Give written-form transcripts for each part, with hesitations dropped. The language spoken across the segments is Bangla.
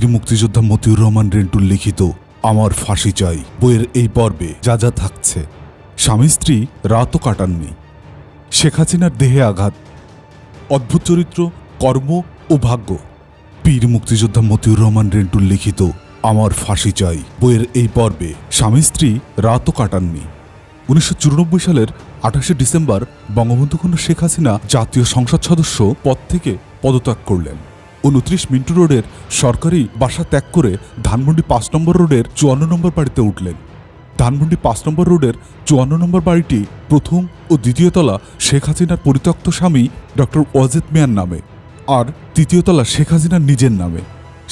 বীর মুক্তিযোদ্ধা মতিউর রহমান রেন্টুর লিখিত আমার ফাঁসি চাই বইয়ের এই পর্বে যা যা থাকছে। স্বামী স্ত্রী রাতও কাটাননি, শেখ হাসিনার দেহে আঘাত, অদ্ভুত চরিত্র, কর্ম ও ভাগ্য। বীর মুক্তিযোদ্ধা মতিউর রহমান রেন্টুর লিখিত আমার ফাঁসি চাই বইয়ের এই পর্বে স্বামী স্ত্রী রাতও কাটাননি। 1994 সালের 28শে ডিসেম্বর বঙ্গবন্ধু কন্যা শেখ হাসিনা জাতীয় সংসদ সদস্য পদ থেকে পদত্যাগ করলেন। 29 মিন্টু রোডের সরকারি বাসা ত্যাগ করে ধানমন্ডি 5 নম্বর রোডের 54 নম্বর বাড়িতে উঠলেন। ধানমন্ডি 5 নম্বর রোডের 54 নম্বর বাড়িটি প্রথম ও দ্বিতীয় তলা শেখ হাসিনার পরিত্যক্ত স্বামী ডক্টর ওয়াজেদ মিয়ার নামে, আর তৃতীয় তলা শেখ হাসিনার নিজের নামে।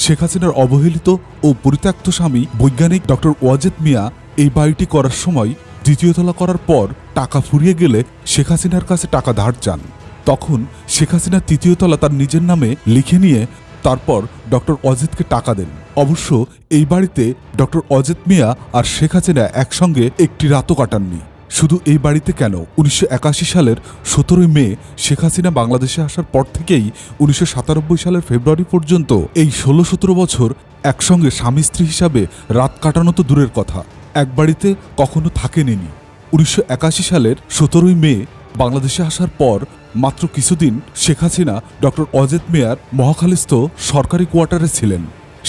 শেখ হাসিনার অবহেলিত ও পরিত্যক্ত স্বামী বৈজ্ঞানিক ডক্টর ওয়াজেদ মিয়া এই বাড়িটি করার সময় দ্বিতীয় তলা করার পর টাকা ফুরিয়ে গেলে শেখ হাসিনার কাছে টাকা ধার চান। তখন শেখ হাসিনা তৃতীয় তলা তার নিজের নামে লিখে নিয়ে তারপর ডক্টর ওয়াজেদকে টাকা দেন। অবশ্য এই বাড়িতে ডক্টর ওয়াজেদ মিয়া আর শেখ হাসিনা একসঙ্গে একটি রাতও কাটাননি। শুধু এই বাড়িতে কেন, 1981 সালের 17 মে শেখ হাসিনা বাংলাদেশে আসার পর থেকেই 1997 সালের ফেব্রুয়ারি পর্যন্ত এই 16-17 বছর একসঙ্গে স্বামী স্ত্রী হিসাবে রাত কাটানো তো দূরের কথা, এক বাড়িতে কখনো থাকেনি। 1981 সালের 17 মে বাংলাদেশে আসার পর মাত্র কিছুদিন শেখ হাসিনা ডক্টর ওয়াজেদ মিয়ার মহাখালীস্থ সরকারি কোয়ার্টারে ছিলেন।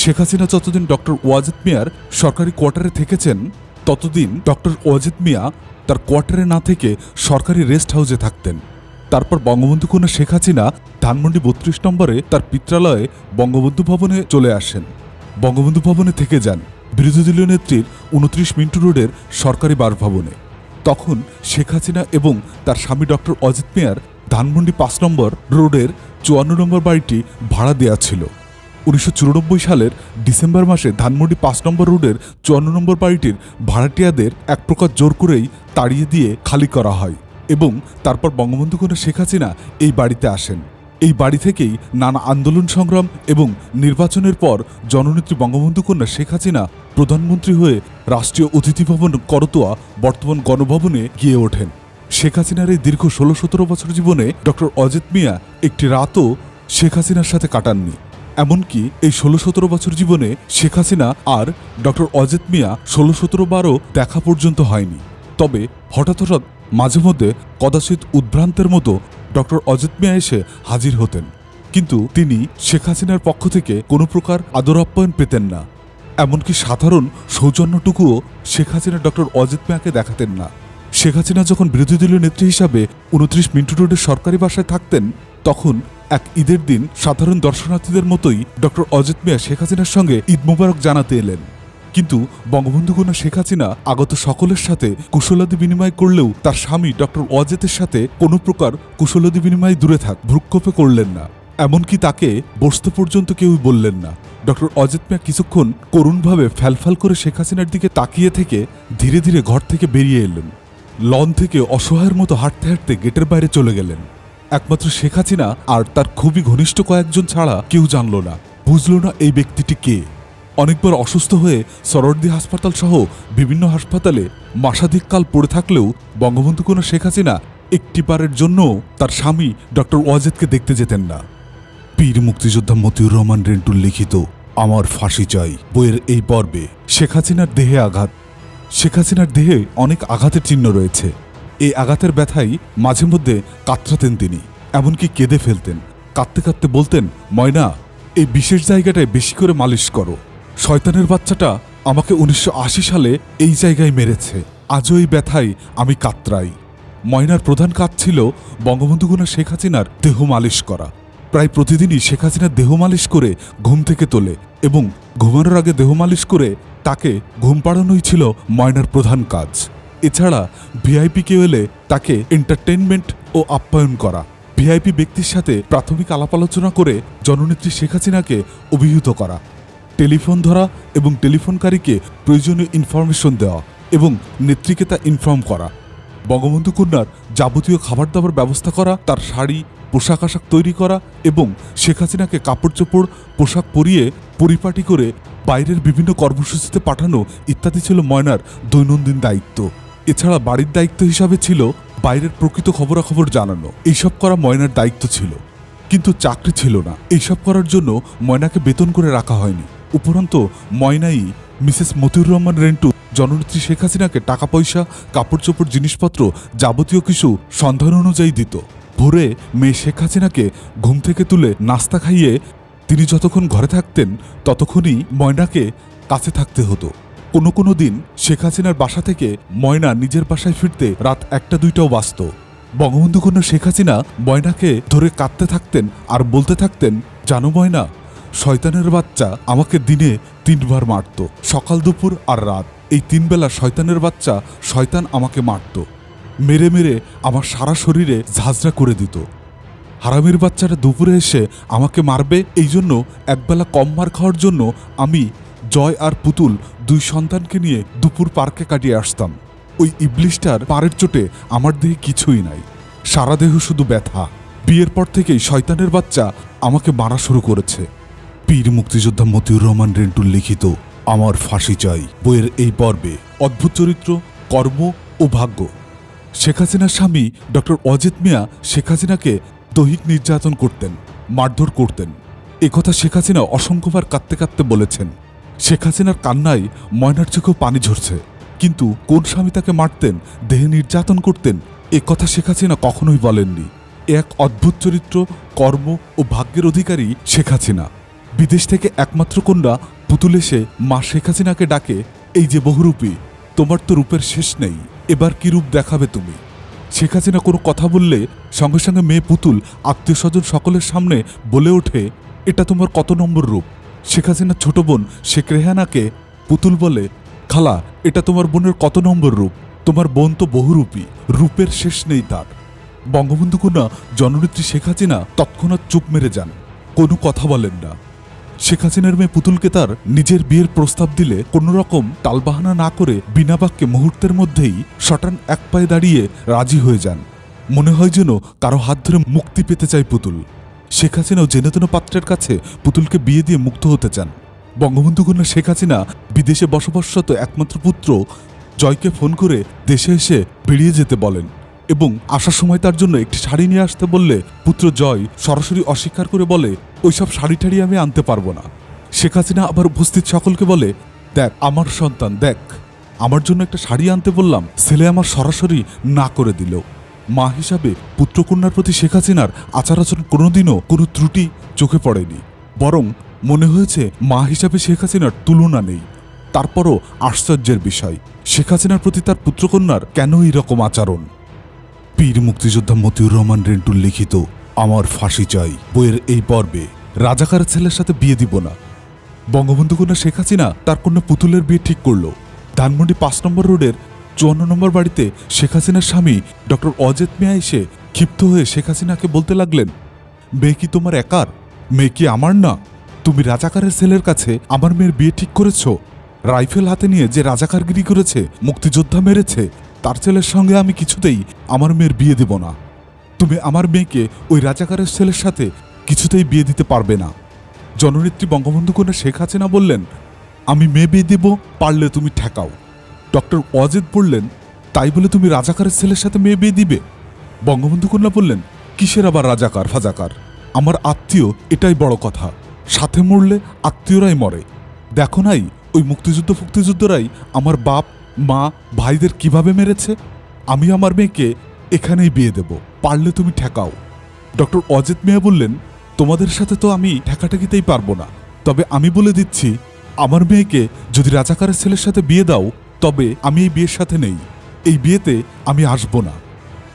শেখ হাসিনা যতদিন ডক্টর ওয়াজেদ মিয়ার সরকারি কোয়ার্টারে থেকেছেন ততদিন ডক্টর ওয়াজেদ মিয়া তার কোয়ার্টারে না থেকে সরকারি রেস্ট হাউসে থাকতেন। তারপর বঙ্গবন্ধু কন্যা শেখ হাসিনা ধানমন্ডি 32 নম্বরে তার পিত্রালয়ে বঙ্গবন্ধু ভবনে চলে আসেন। বঙ্গবন্ধু ভবনে থেকে যান বিরোধী দলীয় নেত্রীর 29 মিন্টু রোডের সরকারি বাসভবনে। তখন শেখ হাসিনা এবং তার স্বামী ডক্টর ওয়াজেদ মিয়ার ধানমন্ডি 5 নম্বর রোডের 54 নম্বর বাড়িটি ভাড়া দেওয়া ছিল। 1994 সালের ডিসেম্বর মাসে ধানমন্ডি 5 নম্বর রোডের 54 নম্বর বাড়িটির ভাড়াটিয়াদের এক প্রকার জোর করেই তাড়িয়ে দিয়ে খালি করা হয় এবং তারপর বঙ্গবন্ধু কন্যা শেখ হাসিনা এই বাড়িতে আসেন। এই বাড়ি থেকেই নানা আন্দোলন সংগ্রাম এবং নির্বাচনের পর জননেত্রী বঙ্গবন্ধু কন্যা শেখ হাসিনা প্রধানমন্ত্রী হয়ে রাষ্ট্রীয় অতিথি ভবন করতোয়া বর্তমান গণভবনে গিয়ে ওঠেন। শেখ হাসিনার এই দীর্ঘ 16-17 বছর জীবনে ডক্টর ওয়াজেদ মিয়া একটি রাতও শেখ হাসিনার সাথে কাটাননি। এমনকি এই 16-17 বছর জীবনে শেখ হাসিনা আর ডক্টর ওয়াজেদ মিয়া 16-17 বারও দেখা পর্যন্ত হয়নি। তবে হঠাৎ হঠাৎ মাঝে মধ্যে কদাচিৎ উদ্ভ্রান্তের মতো ডক্টর ওয়াজেদ মিয়া এসে হাজির হতেন, কিন্তু তিনি শেখ হাসিনার পক্ষ থেকে কোনো প্রকার আদর আপ্যায়ন পেতেন না। এমনকি সাধারণ সৌজন্যটুকুও শেখ হাসিনা ডক্টর ওয়াজেদ মিয়াকে দেখাতেন না। শেখ হাসিনা যখন বিরোধী দলীয় নেত্রী হিসাবে 29 মিন্টু রোডের সরকারি বাসায় থাকতেন, তখন এক ঈদের দিন সাধারণ দর্শনার্থীদের মতোই ডক্টর ওয়াজেদ মিয়া শেখ হাসিনার সঙ্গে ঈদ মোবারক জানাতে এলেন। কিন্তু বঙ্গবন্ধু কন্যা শেখ হাসিনা আগত সকলের সাথে কুশলাদি বিনিময় করলেও তার স্বামী ডক্টর ওয়াজেদের সাথে কোনো প্রকার কুশলাদি বিনিময় দূরে থাক ভ্রুক্ষেপে করলেন না। এমনকি তাকে বসতে পর্যন্ত কেউই বললেন না। ডক্টর ওয়াজেদ মিয়া কিছুক্ষণ করুণভাবে ফ্যালফ্যাল করে শেখ হাসিনার দিকে তাকিয়ে থেকে ধীরে ধীরে ঘর থেকে বেরিয়ে এলেন। লন থেকে অসহায়ের মতো হাঁটতে হাঁটতে গেটের বাইরে চলে গেলেন। একমাত্র শেখ হাসিনা আর তার খুবই ঘনিষ্ঠ কয়েকজন ছাড়া কেউ জানল না, বুঝল না এই ব্যক্তিটি কে। অনেকবার অসুস্থ হয়ে সরোয়ার্দী হাসপাতাল সহ বিভিন্ন হাসপাতালে মাসাধিককাল পড়ে থাকলেও বঙ্গবন্ধু কন্যা শেখ হাসিনা একটিবারের জন্য তার স্বামী ডক্টর ওয়াজেদকে দেখতে যেতেন না। বীর মুক্তিযোদ্ধা মতিউর রহমান রেন্টুর লিখিত আমার ফাঁসি চাই বইয়ের এই পর্বে শেখ হাসিনার দেহে আঘাত। শেখ হাসিনার দেহে অনেক আঘাতের চিহ্ন রয়েছে। এই আঘাতের ব্যথায় মাঝে মধ্যে কাতরাতেন তিনি, এমনকি কেঁদে ফেলতেন। কাঁদতে কাঁদতে বলতেন, ময়না, এই বিশেষ জায়গাটায় বেশি করে মালিশ করো। শয়তানের বাচ্চাটা আমাকে 1980 সালে এই জায়গায় মেরেছে, আজও এই ব্যথায় আমি কাতরাই। ময়নার প্রধান কাজ ছিল বঙ্গবন্ধু কন্যা শেখ হাসিনার দেহ মালিশ করা। প্রায় প্রতিদিনই শেখ হাসিনার দেহ মালিশ করে ঘুম থেকে তোলে এবং ঘুমানোর আগে দেহ মালিশ করে তাকে ঘুম পাড়ানোই ছিল ময়নার প্রধান কাজ। এছাড়া ভিআইপি কেউ এলে তাকে এন্টারটেইনমেন্ট ও আপ্যায়ন করা, ভিআইপি ব্যক্তির সাথে প্রাথমিক আলাপ আলোচনা করে জননেত্রী শেখ হাসিনাকে অভিহিত করা, টেলিফোন ধরা এবং টেলিফোনকারীকে প্রয়োজনীয় ইনফরমেশন দেওয়া এবং নেত্রীকে তা ইনফর্ম করা, বঙ্গবন্ধু কন্যার যাবতীয় খাবার দাবার ব্যবস্থা করা, তার শাড়ি পোশাক আশাক তৈরি করা এবং শেখ হাসিনাকে কাপড় চোপড় পোশাক পরিয়ে পরিপাটি করে বাইরের বিভিন্ন কর্মসূচিতে পাঠানো ইত্যাদি ছিল ময়নার দৈনন্দিন দায়িত্ব। এছাড়া বাড়ির দায়িত্ব হিসাবে ছিল বাইরের প্রকৃত খবরাখবর জানানো। এইসব করা ময়নার দায়িত্ব ছিল, কিন্তু চাকরি ছিল না। এইসব করার জন্য ময়নাকে বেতন করে রাখা হয়নি। উপরন্ত ময়নাই মিসেস মতিউর রহমান রেন্টু জননেত্রী শেখ হাসিনাকে টাকা পয়সা, কাপড় চোপড়, জিনিসপত্র যাবতীয় কিছু সন্ধান অনুযায়ী দিত। ভোরে মেয়ে শেখ হাসিনাকে ঘুম থেকে তুলে নাস্তা খাইয়ে তিনি যতক্ষণ ঘরে থাকতেন ততক্ষণই ময়নাকে কাছে থাকতে হতো। কোনো কোনো দিন শেখ হাসিনার বাসা থেকে ময়না নিজের বাসায় ফিরতে রাত 1টা-2টাও বাজত। বঙ্গবন্ধু কন্যা শেখ হাসিনা ময়নাকে ধরে কাঁদতে থাকতেন আর বলতে থাকতেন, জানো ময়না, শয়তানের বাচ্চা আমাকে দিনে 3বার মারত, সকাল, দুপুর আর রাত। এই 3 বেলা শয়তানের বাচ্চা শয়তান আমাকে মারত, মেরে মেরে আমার সারা শরীরে ঝাঁঝরা করে দিত। হারামির বাচ্চাটা দুপুরে এসে আমাকে মারবে, এই জন্য একবেলা কম মার খাওয়ার জন্য আমি জয় আর পুতুল 2 সন্তানকে নিয়ে দুপুর পার্কে কাটিয়ে আসতাম। ওই ইবলিশটার পাড়ের চোটে আমার দেহে কিছুই নাই, সারা দেহ শুধু ব্যথা। বিয়ের পর থেকেই শয়তানের বাচ্চা আমাকে মারা শুরু করেছে। বীর মুক্তিযোদ্ধা মতিউর রহমান রেন্টুর লিখিত আমার ফাঁসি চাই বইয়ের এই পর্বে অদ্ভুত চরিত্র, কর্ম ও ভাগ্য। শেখ হাসিনার স্বামী ডক্টর অজিত মিয়া শেখ হাসিনাকে দৈহিক নির্যাতন করতেন, মারধর করতেন। একথা শেখ হাসিনা অসংখ্যবার কাঁদতে কাঁদতে বলেছেন। শেখ হাসিনার কান্নায় ময়নার চোখেও পানি ঝরছে। কিন্তু কোন স্বামী তাকে মারতেন, দেহে নির্যাতন করতেন, একথা শেখ হাসিনা কখনোই বলেননি। এক অদ্ভুত চরিত্র, কর্ম ও ভাগ্যের অধিকারী শেখ হাসিনা। বিদেশ থেকে একমাত্র কন্যা পুতুল এসে মা শেখ হাসিনাকে ডাকে, এই যে বহুরূপী, তোমার তো রূপের শেষ নেই, এবার কি রূপ দেখাবে তুমি? শেখ হাসিনা কোনো কথা বললে সঙ্গে সঙ্গে মেয়ে পুতুল আত্মীয় স্বজন সকলের সামনে বলে ওঠে, এটা তোমার কত নম্বর রূপ? শেখ হাসিনার ছোট বোন শেখ রেহানাকে পুতুল বলে, খালা, এটা তোমার বোনের কত নম্বর রূপ? তোমার বোন তো বহুরূপী, রূপের শেষ নেই তার। বঙ্গবন্ধু কন্যা জননেত্রী শেখ হাসিনা তৎক্ষণাৎ চুপ মেরে যান, কোনো কথা বলেন না। শেখ হাসিনার মেয়ে পুতুলকে তার নিজের বিয়ের প্রস্তাব দিলে কোনো রকম টালবাহানা না করে বিনা বাক্যে মুহূর্তের মধ্যেই শটান এক পায়ে দাঁড়িয়ে রাজি হয়ে যান। মনে হয় যেন কারো হাত ধরে মুক্তি পেতে চায় পুতুল। শেখ হাসিনাও জেনেতেন পাত্রের কাছে পুতুলকে বিয়ে দিয়ে মুক্ত হতে চান। বঙ্গবন্ধু কন্যা শেখ হাসিনা বিদেশে বসবাসরত একমাত্র পুত্র জয়কে ফোন করে দেশে এসে বেরিয়ে যেতে বলেন এবং আসার সময় তার জন্য একটি শাড়ি নিয়ে আসতে বললে পুত্র জয় সরাসরি অস্বীকার করে বলে, ওইসব শাড়ি ঠাড়ি আমি আনতে পারবো না। শেখ হাসিনা আবার উপস্থিত সকলকে বলে, দেখ আমার সন্তান, দেখ আমার জন্য একটা শাড়ি আনতে বললাম, ছেলে আমার সরাসরি না করে দিল। মা হিসাবে পুত্রকন্যার প্রতি শেখ হাসিনার আচার আচরণ কোনোদিনও কোনো ত্রুটি চোখে পড়েনি, বরং মনে হয়েছে মা হিসাবে শেখ হাসিনার তুলনা নেই। তারপরও আশ্চর্যের বিষয়, শেখ হাসিনার প্রতি তার পুত্রকন্যার কেন এইরকম আচরণ? বীর মুক্তিযোদ্ধা মতিউর রহমান রেন্টুর লিখিত আমার ফাঁসি চাই বইয়ের এই পর্বে রাজাকারের ছেলের সাথে বিয়ে দিব না। বঙ্গবন্ধু কন্যা শেখ হাসিনা তার কন্যা পুতুলের বিয়ে ঠিক করল। ধানমন্ডি 5 নম্বর রোডের 54 নম্বর বাড়িতে শেখ হাসিনার স্বামী ডক্টর অজিত মিয়া এসে ক্ষিপ্ত হয়ে শেখ হাসিনাকে বলতে লাগলেন, মেয়ে কি তোমার একার? মেয়ে কি আমার না? তুমি রাজাকারের ছেলের কাছে আমার মেয়ের বিয়ে ঠিক করেছ? রাইফেল হাতে নিয়ে যে রাজাকারগিরি করেছে, মুক্তিযোদ্ধা মেরেছে, তার ছেলের সঙ্গে আমি কিছুতেই আমার মেয়ের বিয়ে দেব না। তুমি আমার মেয়েকে ওই রাজাকারের ছেলের সাথে কিছুতেই বিয়ে দিতে পারবে না। জননেত্রী বঙ্গবন্ধু কন্যা শেখ হাসিনা বললেন, আমি মেয়ে বিয়ে দেব, পারলে তুমি ঠেকাও। ডক্টর অজিত বললেন, তাই বলে তুমি রাজাকারের ছেলের সাথে মেয়ে বিয়ে দিবে? বঙ্গবন্ধু কন্যা বললেন, কিসের আবার রাজাকার ফাজাকার? আমার আত্মীয়, এটাই বড় কথা। সাথে মরলে আত্মীয়রাই মরে। দেখো নাই ওই মুক্তিযুদ্ধরাই আমার বাপ মা ভাইদের কিভাবে মেরেছে? আমি আমার মেয়েকে এখানেই বিয়ে দেব, পারলে তুমি ঠেকাও। ডক্টর অজিত মিয়া বললেন, তোমাদের সাথে তো আমি ঠেকাঠেকিতেই পারবো না, তবে আমি বলে দিচ্ছি, আমার মেয়েকে যদি রাজাকারের ছেলের সাথে বিয়ে দাও তবে আমি এই বিয়ের সাথে নেই, এই বিয়েতে আমি আসব না।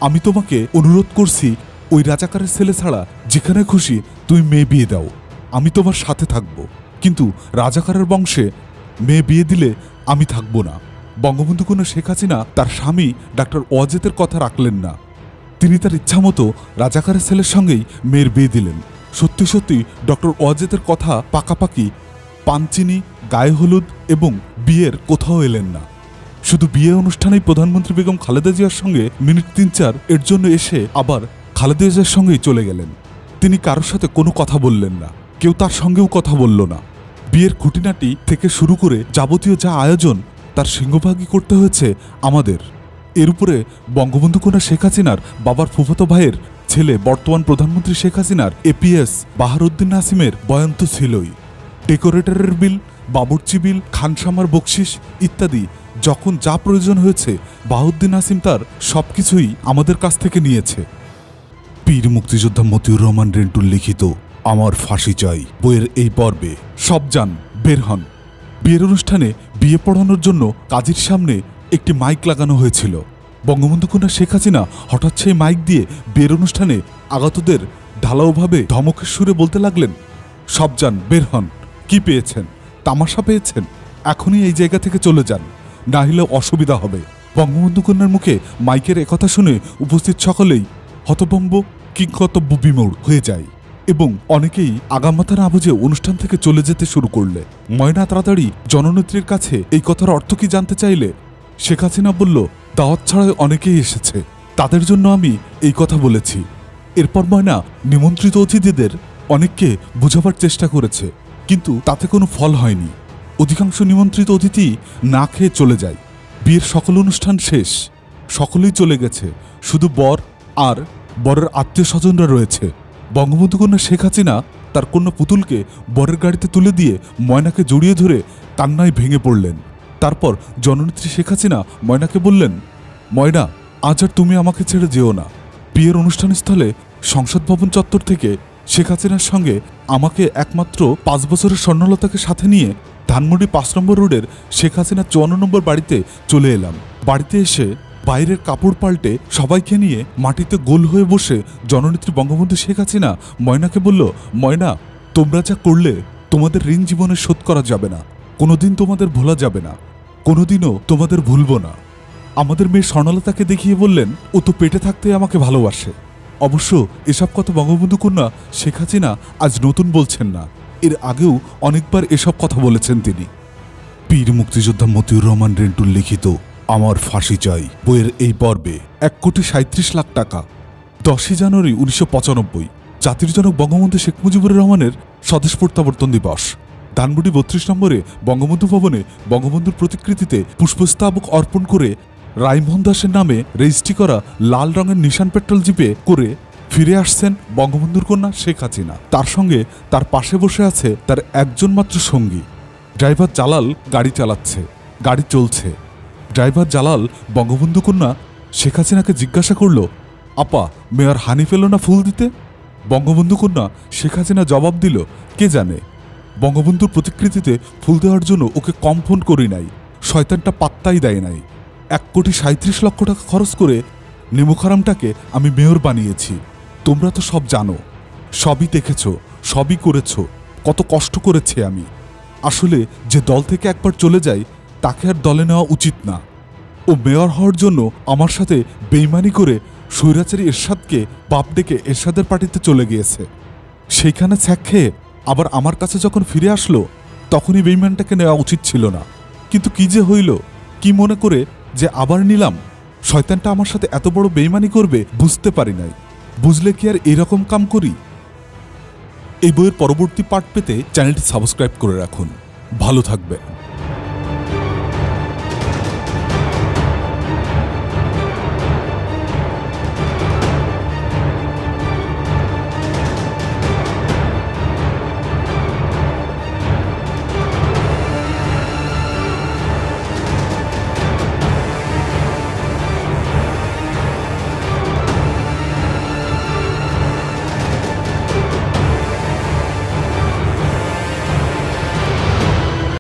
আমি তোমাকে অনুরোধ করছি, ওই রাজাকারের ছেলে ছাড়া যেখানে খুশি তুমি মেয়ে বিয়ে দাও, আমি তোমার সাথে থাকব, কিন্তু রাজাকারের বংশে মেয়ে বিয়ে দিলে আমি থাকব না। বঙ্গবন্ধু কন্যা শেখ হাসিনা তার স্বামী ডাক্তার অজিতের কথা রাখলেন না। তিনি তার ইচ্ছামতো রাজাকারের ছেলের সঙ্গেই মেয়ের বিয়ে দিলেন। সত্যি সত্যি ডক্টর অজিতের কথা পাকাপাকি পানচিনি, গায়ে হলুদ এবং বিয়ের কোথাও এলেন না। শুধু বিয়ে অনুষ্ঠানেই প্রধানমন্ত্রী বেগম খালেদা জিয়ার সঙ্গে মিনিট 3-4 এর জন্য এসে আবার খালেদা জিয়ার সঙ্গেই চলে গেলেন। তিনি কারোর সাথে কোনো কথা বললেন না, কেউ তার সঙ্গেও কথা বলল না। বিয়ের খুঁটিনাটি থেকে শুরু করে যাবতীয় যা আয়োজন তার সিংহভাগই করতে হয়েছে আমাদের। এর উপরে বঙ্গবন্ধু কন্যা শেখ হাসিনার বাবার ফুফাতো ভাইয়ের ছেলে বর্তমান প্রধানমন্ত্রী শেখ হাসিনার এপিএস বাহারউদ্দিন নাসিমের বয়ান তো ছিলই। ডেকোরেটরের বিল, বাবুর্চি বিল, খানসামার বকশিস ইত্যাদি যখন যা প্রয়োজন হয়েছে বাহাউদ্দিন নাসিম তার সবকিছুই আমাদের কাছ থেকে নিয়েছে। বীর মুক্তিযোদ্ধা মতিউর রহমান রেন্টুর লিখিত আমার ফাঁসি চাই বইয়ের এই পর্বে সব যান বের হন। বিয়ের অনুষ্ঠানে বিয়ে পড়ানোর জন্য কাজীর সামনে একটি মাইক লাগানো হয়েছিল। বঙ্গবন্ধু কন্যা শেখ হাসিনা হঠাৎ সেই মাইক দিয়ে বিয়ের অনুষ্ঠানে আগতদের ঢালাওভাবে ধমকের সুরে বলতে লাগলেন, সব যান বের হন। কি পেয়েছেন? তামাশা পেয়েছেন? এখনই এই জায়গা থেকে চলে যান, না হলে অসুবিধা হবে। বঙ্গবন্ধু কন্যার মুখে মাইকের একথা শুনে উপস্থিত সকলেই হতভম্ব কিংকর্তব্য বিমূঢ় হয়ে যায় এবং অনেকেই আগামাথা না বুঝে অনুষ্ঠান থেকে চলে যেতে শুরু করলে। ময়না তাড়াতাড়ি জননেত্রীর কাছে এই কথার অর্থ কি জানতে চাইলে শেখ হাসিনা বলল, দাওয়াত ছাড়াই অনেকেই এসেছে, তাদের জন্য আমি এই কথা বলেছি। এরপর ময়না নিমন্ত্রিত অতিথিদের অনেককে বোঝাবার চেষ্টা করেছে, কিন্তু তাতে কোনো ফল হয়নি। অধিকাংশ নিমন্ত্রিত অতিথি না খেয়ে চলে যায়। বিয়ের সকল অনুষ্ঠান শেষ, সকলেই চলে গেছে, শুধু বর আর বরের আত্মীয় স্বজনরা রয়েছে। বঙ্গবন্ধু কন্যা শেখ হাসিনা তার কন্যা পুতুলকে বরের গাড়িতে তুলে দিয়ে ময়নাকে জড়িয়ে ধরে কান্নায় ভেঙে পড়লেন। তারপর জননেত্রী শেখ হাসিনা ময়নাকে বললেন, ময়না, আজ আর তুমি আমাকে ছেড়ে যেও না। বিয়ের অনুষ্ঠানস্থলে সংসদ ভবন চত্বর থেকে শেখ হাসিনার সঙ্গে আমাকে একমাত্র 5 বছরের স্বর্ণলতাকে সাথে নিয়ে ধানমন্ডি 5 নম্বর রোডের শেখ হাসিনা 54 নম্বর বাড়িতে চলে এলাম। বাড়িতে এসে বাইরের কাপড় পাল্টে সবাইকে নিয়ে মাটিতে গোল হয়ে বসে জননেত্রী বঙ্গবন্ধু শেখ হাসিনা ময়নাকে বলল, ময়না, তোমরা যা করলে তোমাদের ঋণ জীবনে শোধ করা যাবে না, কোনোদিন তোমাদের ভোলা যাবে না, কোনোদিনও তোমাদের ভুলবো না। আমাদের মেয়ে স্বর্ণলতাকে দেখিয়ে বললেন, ও তো পেটে থাকতে আমাকে ভালোবাসে। অবশ্য এসব কথা বঙ্গবন্ধু কন্যা শেখ হাসিনা আজ নতুন বলছেন না, এর আগেও অনেকবার এসব কথা বলেছেন তিনি। বীর মুক্তিযোদ্ধা মতিউর রহমান রেন্টুর লিখিত আমার ফাঁসি চাই বইয়ের এই পর্বে 1,37,00,000 টাকা। 10 জানুয়ারি 1995 জাতির জনক বঙ্গবন্ধু শেখ মুজিবুর রহমানের স্বদেশ প্রত্যাবর্তন দিবস। ধানমন্ডি 32 নম্বরে বঙ্গবন্ধু ভবনে বঙ্গবন্ধুর প্রতিকৃতিতে পুষ্পস্তবক অর্পণ করে রাইমোহন দাসের নামে রেজিস্ট্রি করা লাল রঙের নিশান পেট্রোল জিপে করে ফিরে আসছেন বঙ্গবন্ধুর কন্যা শেখ হাসিনা। তার সঙ্গে তার পাশে বসে আছে তার একজন মাত্র সঙ্গী। ড্রাইভার জালাল গাড়ি চালাচ্ছে, গাড়ি চলছে। ড্রাইভার জালাল বঙ্গবন্ধু কন্যা শেখ হাসিনাকে জিজ্ঞাসা করল, আপা, মেয়র হানিফ এলো না ফুল দিতে? বঙ্গবন্ধু কন্যা শেখ হাসিনা জবাব দিল, কে জানে, বঙ্গবন্ধুর প্রতিকৃতিতে ফুল দেওয়ার জন্য ওকে কম ফোন করি নাই, শয়তানটা পাত্তাই দেয় নাই। 1,37,00,000 টাকা খরচ করে নেমুখারামটাকে আমি মেয়র বানিয়েছি। তোমরা তো সব জানো, সবই দেখেছ, সবই করেছ, কত কষ্ট করেছি আমি। আসলে যে দল থেকে একবার চলে যায় তাকে আর দলে নেওয়া উচিত না। ও মেয়র হওয়ার জন্য আমার সাথে বেইমানি করে স্বৈরাচারী এরশাদকে বাপ ডেকে এরশাদের পার্টিতে চলে গিয়েছে। সেইখানে ছ্যাক খেয়ে আবার আমার কাছে যখন ফিরে আসলো তখনই বেইমানটাকে নেওয়া উচিত ছিল না। কিন্তু কি যে হইল, কি মনে করে যে আবার নিলাম, শয়তানটা আমার সাথে এত বড় বেইমানি করবে বুঝতে পারি নাই। বুঝলে কি আর এরকম কাম করি? এই বইয়ের পরবর্তী পার্ট পেতে চ্যানেলটি সাবস্ক্রাইব করে রাখুন। ভালো থাকবেন।